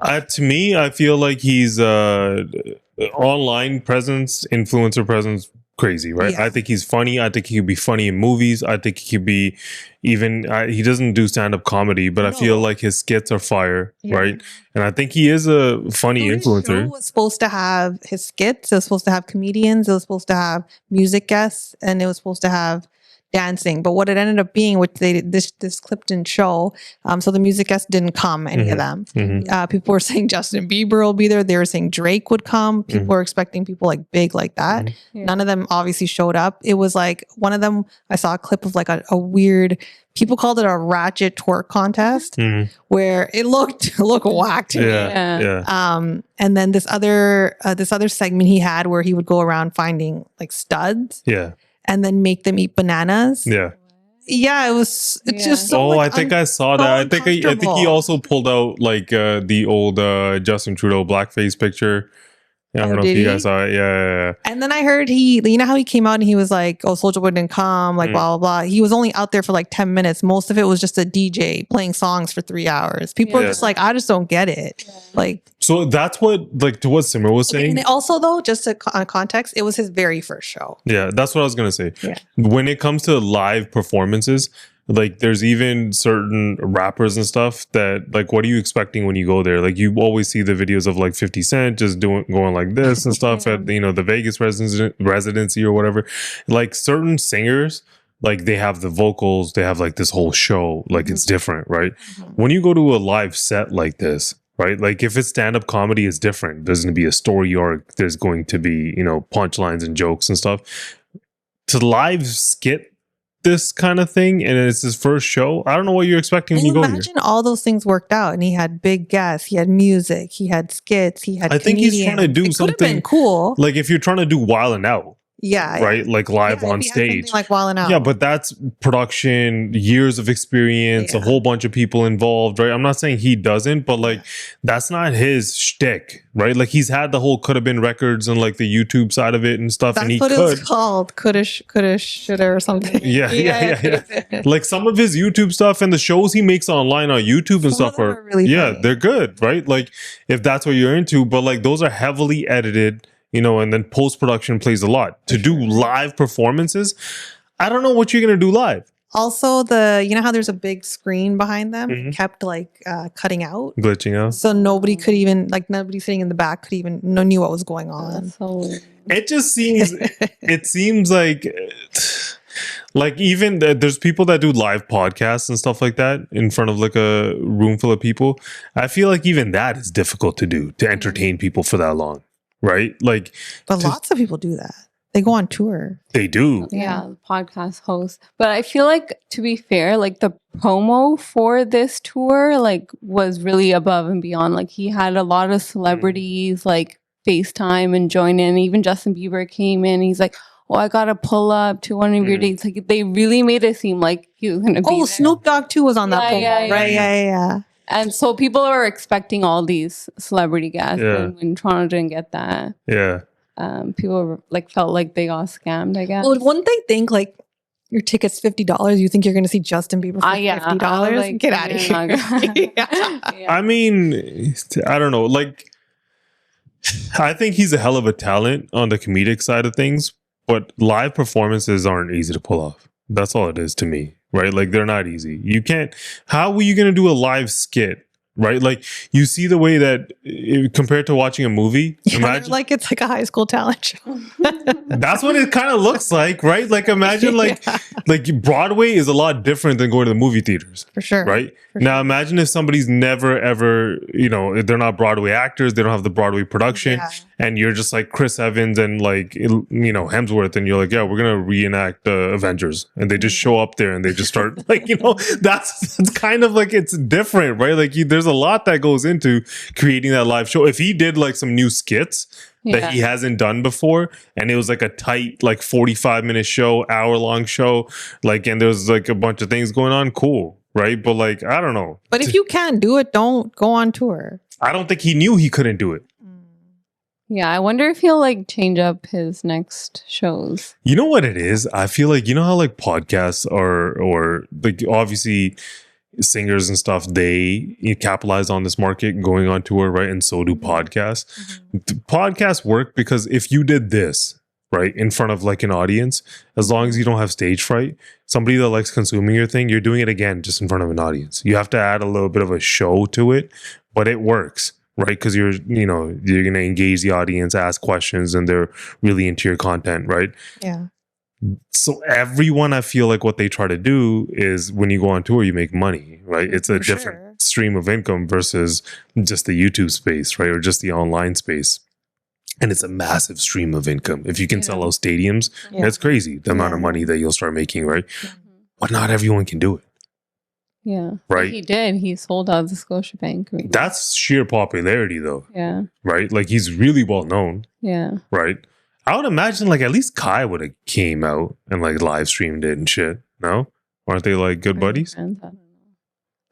To me, I feel like he's online presence, influencer presence, crazy, right?
Yeah.
I think he's funny. I think he could be funny in movies. I think he could be even, he doesn't do stand-up comedy, but I feel like his skits are fire, right? And I think he is a funny influencer.
It was supposed to have his skits. It was supposed to have comedians. It was supposed to have music guests. And it was supposed to have dancing. But what it ended up being, which this clip didn't show, so the music guests didn't come, any of them. People were saying Justin Bieber will be there. They were saying Drake would come. People were expecting people like big like that. None of them obviously showed up. It was like one of them, I saw a clip of like a weird, people called it a ratchet twerk contest, where it looked whack to me. And then this other segment he had where he would go around finding like studs. And then make them eat bananas. Yeah, it's just so.
I think I saw that. I think he also pulled out like the old Justin Trudeau blackface picture. Yeah, I don't know if you guys saw it. Yeah.
And then I heard you know how he came out and he was like, oh, Soulja Boy didn't come, like blah, blah, blah. He was only out there for like 10 minutes. Most of it was just a DJ playing songs for 3 hours. People are just like, I just don't get it. Like,
so that's what, like, to what Simmer was saying.
And also though, just to context, it was his very first show.
Yeah, that's what I was going to say. When it comes to live performances, Like there's even certain rappers and stuff that like, what are you expecting when you go there? Like you always see the videos of like 50 Cent just going like this and stuff at, you know, the Vegas residency or whatever. Like certain singers, like they have the vocals, they have like this whole show, like it's different, right? When you go to a live set like this, right? Like if it's stand-up comedy, it's different. There's going to be a story arc. There's going to be, you know, punchlines and jokes and stuff. To live skit this kind of thing, and it's his first show, I don't know what you're expecting when you go here.
Imagine all those things worked out, and he had big guests, he had music, he had skits, he had
I think he's trying to do something
been cool.
Like if you're trying to do Wild 'N Out,
yeah,
right? Like live on stage,
like Wild 'N Out.
Yeah, but that's production, years of experience, a whole bunch of people involved, right? I'm not saying he doesn't, but like that's not his shtick, right? Like he's had the whole could have been records and like the YouTube side of it and stuff,
That's
and he
what
could.
it was called. Coulda, shoulda, or something.
Yeah. Like some of his YouTube stuff and the shows he makes online on YouTube and stuff are
really funny.
they're good, right? Like if that's what you're into, but like those are heavily edited, you know, and then post-production plays a lot. To do live performances, I don't know what you're gonna do live.
Also, you know how there's a big screen behind them, kept like cutting out,
Glitching out.
so nobody could even, like nobody sitting in the back could even knew what was going on.
It just seems it seems like even there's people that do live podcasts and stuff like that in front of like a room full of people. I feel like even that is difficult to do, to entertain people for that long, right? Like,
But lots of people do that. They go on tour.
They do.
Yeah, podcast host. But I feel like, to be fair, like the promo for this tour like was really above and beyond. Like he had a lot of celebrities like FaceTime and join in. Even Justin Bieber came in. He's like, "Oh, I gotta pull up to one of your dates." Like they really made it seem like he was gonna be there.
Snoop Dogg too was on that promo, right? Yeah.
And so people are expecting all these celebrity guests,
Yeah.
and when Toronto didn't get that,
Yeah.
people were, like felt like they got scammed, I guess.
Well, wouldn't they think like your ticket's $50? You think you're going to see Justin Bieber for $50?
like,
Get out of here!
I mean, I don't know. Like, I think he's a hell of a talent on the comedic side of things, but live performances aren't easy to pull off. That's all it is to me, right? Like, they're not easy. You can't. How were you going to do a live skit? Right, like you see the way that compared to watching a movie, imagine
like it's like a high school talent show.
That's what it kind of looks like, right? Like imagine like Broadway is a lot different than going to the movie theaters,
for sure.
Right now, imagine if somebody's never ever, you know, they're not Broadway actors, they don't have the Broadway production, and you're just like Chris Evans and like you know Hemsworth, and you're like, yeah, we're gonna reenact Avengers, and they just show up there and they just start like, you know, that's kind of like it's different, right? Like there's a lot that goes into creating that live show. If he did like some new skits that he hasn't done before, and it was like a tight like 45-minute show, hour-long show, like, and there's like a bunch of things going on, cool, right? But like, I don't know.
But if you can't do it, don't go on tour.
I don't think he knew he couldn't do it.
Yeah, I wonder if he'll like change up his next shows.
You know what it is? I feel like, you know how like podcasts are, or like obviously singers and stuff, they capitalize on this market going on tour, right? And so do podcasts. Podcasts work because if you did this, right, in front of like an audience, as long as you don't have stage fright, somebody that likes consuming your thing, you're doing it again just in front of an audience. You have to add a little bit of a show to it, but it works, right? Because you're going to engage the audience, ask questions, and they're really into your content, right?
Yeah.
So everyone, I feel like what they try to do is when you go on tour, you make money, right? It's a different stream of income versus just the YouTube space, right? Or just the online space. And it's a massive stream of income. If you can sell out stadiums, that's crazy. The amount of money that you'll start making, right? But not everyone can do it.
Yeah.
Right.
He did. He sold out the Scotiabank Arena.
That's sheer popularity though.
Yeah.
Right? Like he's really well known.
Yeah.
Right? I would imagine like at least Kai would have came out and like live streamed it and shit. No? Aren't they like good buddies?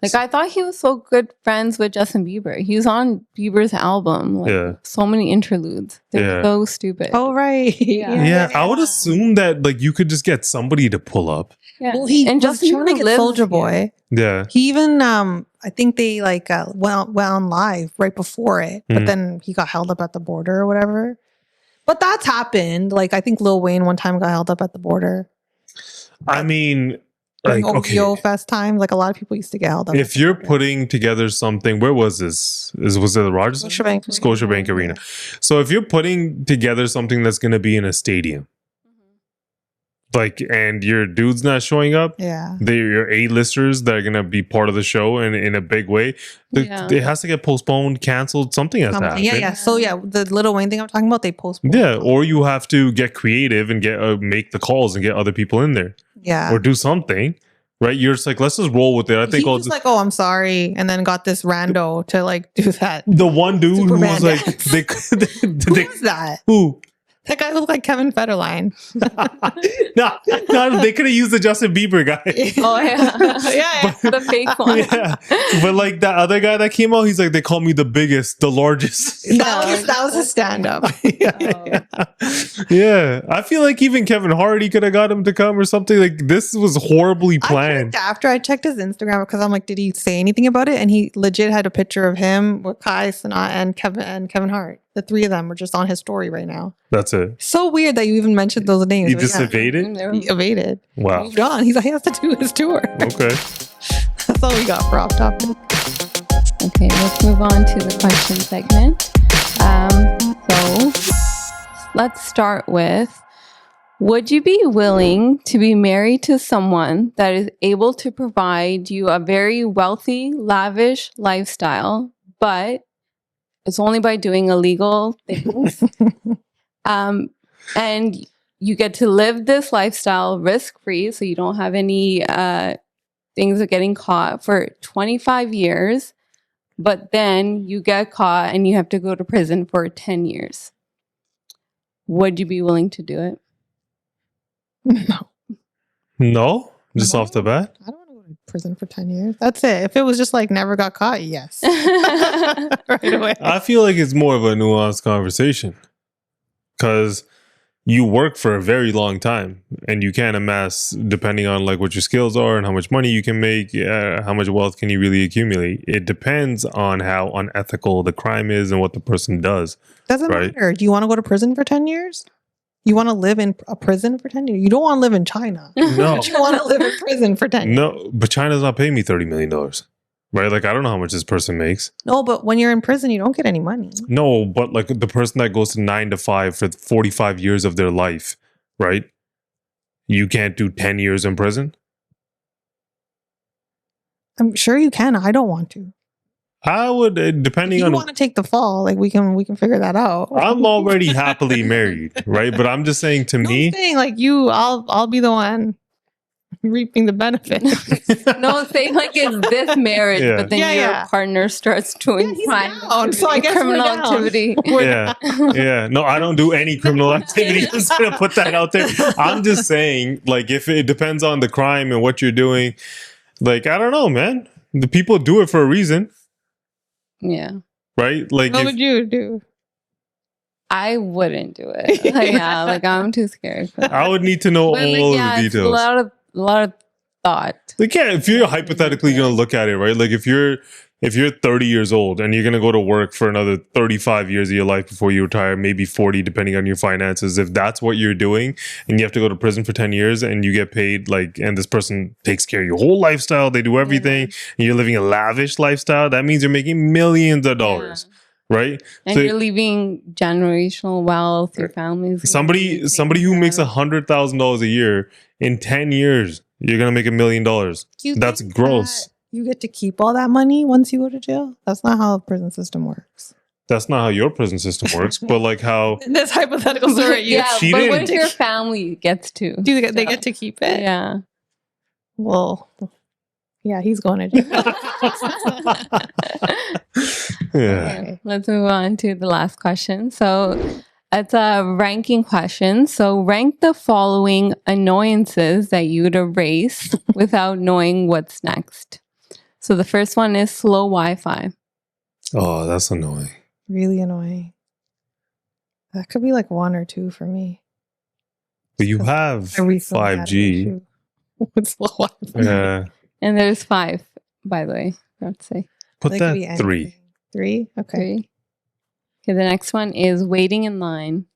Like I thought he was so good friends with Justin Bieber. He was on Bieber's album. Like, so many interludes. They're so stupid.
Oh right.
Yeah. I would assume that like you could just get somebody to pull up.
Yeah.
Well, he
and
was
Justin
trying to
Bieber
get
lives
Soldier Boy.
Yeah.
He even I think they like went on live right before it, but then he got held up at the border or whatever. But that's happened. Like I think Lil Wayne one time got held up at the border.
I mean,
During OVO Fest time, like a lot of people used to get held up.
If you're putting together something, where was this? Was it the Rogers? Scotiabank Arena. So if you're putting together something that's going to be in a stadium, like, and your dude's not showing up, they're your A-listers that are going to be part of the show and in a big way, it has to get postponed, canceled, something has to happen.
Yeah. So the Lil Wayne thing I'm talking about, they postponed.
Yeah, or you have to get creative and get make the calls and get other people in there.
Yeah.
Or do something, right? You're just like, let's just roll with it. I think
he was like, oh, I'm sorry. And then got this rando to like do that.
The one dude who was like,
who is that?
Who?
That guy looked like Kevin Federline.
No, they could have used the Justin Bieber guy.
Oh, yeah. The fake one.
Yeah. But like that other guy that came out, he's like, they call me the biggest, the largest.
That was a stand-up.
Yeah. I feel like even Kevin Hardy could have got him to come or something. Like, this was horribly planned.
After I checked his Instagram, because I'm like, did he say anything about it? And he legit had a picture of him with Kai Cenat and Kevin Hart. The three of them were just on his story right now.
That's it.
So weird that you even mentioned those names.
He just evaded?
He evaded.
Wow.
Moved on. He's like, he has to do his tour.
Okay.
That's all we got for off topic.
Okay, let's move on to the question segment. So let's start with, would you be willing to be married to someone that is able to provide you a very wealthy, lavish lifestyle, but it's only by doing illegal things? And you get to live this lifestyle risk-free, so you don't have any things of getting caught for 25 years, but then you get caught and you have to go to prison for 10 years. Would you be willing to do it?
No? Just off the bat?
I don't want to go to prison for 10 years. That's it. If it was just like never got caught, yes. Right away.
I feel like it's more of a nuanced conversation because you work for a very long time and you can amass, depending on like what your skills are and how much money you can make, how much wealth can you really accumulate. It depends on how unethical the crime is and what the person does.
Doesn't matter. Do you want to go to prison for 10 years? You want to live in a prison for 10 years? You don't want to live in China.
No.
You want to live in prison for 10 years.
No, but China's not paying me $30 million. Right? Like, I don't know how much this person makes.
No, but when you're in prison, you don't get any money.
No, but like the person that goes to 9 to 5 for 45 years of their life, right? You can't do 10 years in prison?
I'm sure you can. I don't want to.
I would, depending on.
You want to take the fall, like we can figure that out.
I'm already happily married, right? But I'm just saying, to me,
I'm saying like I'll be the one reaping the benefit.
No, say like it's this marriage, but then your partner starts doing crime,
so I guess
criminal activity.
Yeah. No, I don't do any criminal activity. I'm just gonna put that out there. I'm just saying, like, if it depends on the crime and what you're doing, like, I don't know, man. The people do it for a reason.
Yeah.
Right? Like,
what would you do?
I wouldn't do it. Like I'm too scared for that.
I would need to know all of the details.
It's a lot of thought.
Like, yeah, if you're hypothetically going to look at it, right? Like, if you're 30 years old and you're going to go to work for another 35 years of your life before you retire, maybe 40, depending on your finances, if that's what you're doing and you have to go to prison for 10 years and you get paid, like, and this person takes care of your whole lifestyle, they do everything, and you're living a lavish lifestyle, that means you're making millions of dollars. Right?
And you're leaving generational wealth, your family's.
Somebody who makes $100,000 a year, in 10 years, you're going to make $1 million. That's gross.
You get to keep all that money once you go to jail? That's not how the prison system works.
That's not how your prison system works, but like how.
This hypothetical story.
But what if your family gets to?
Do they get to keep it?
Yeah.
Well, yeah, he's going to jail.
Okay, let's move on to the last question. So it's a ranking question. So rank the following annoyances that you would erase without knowing what's next. So the first one is slow Wi-Fi.
Oh, that's annoying.
Really annoying. That could be like 1 or 2 for me.
But you have 5G.
With slow Wi-Fi.
Yeah.
And there's 5, by the way. Let's say.
Put that 3.
3? Okay.
3. Okay, the next one is waiting in line.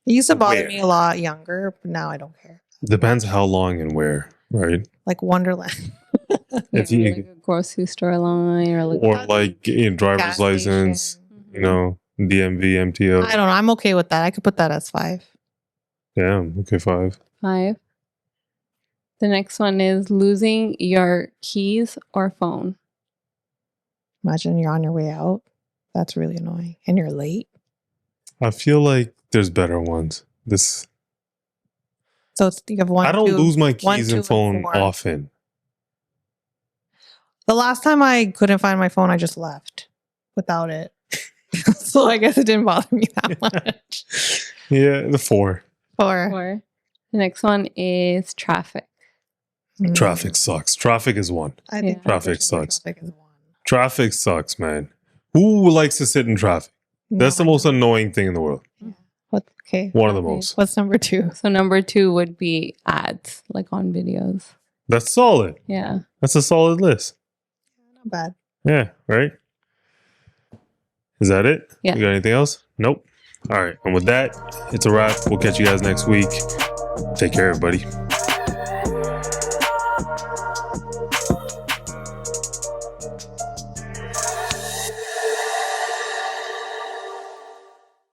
It used to bother me a lot younger, but now I don't care.
Depends how long and where, right?
Like Wonderland.
If
Like
you
a grocery store line
or like driver's
gas
license, DMV, MTO.
I don't know. I'm okay with that. I could put that as 5.
Damn. Okay, 5.
5. The next one is losing your keys or phone.
Imagine you're on your way out. That's really annoying. And you're late.
I feel like there's better ones.
So you have 1,
I don't
2,
lose my
1,
keys
2,
and phone
4.
often.
The last time I couldn't find my phone, I just left without it. So I guess it didn't bother me that much.
Yeah, the 4.
4.
The next one is traffic.
Traffic sucks. Traffic is 1.
I think
traffic sucks.
Traffic is 1.
Traffic sucks, man. Who likes to sit in traffic? That's the most annoying thing in the world.
Okay.
One of the most.
What's number 2?
So number 2 would be ads, like on videos.
That's solid.
Yeah.
That's a solid list.
Not bad.
Yeah, right? Is that it?
Yeah.
You got anything else? Nope. All right. And with that, it's a wrap. We'll catch you guys next week. Take care, everybody.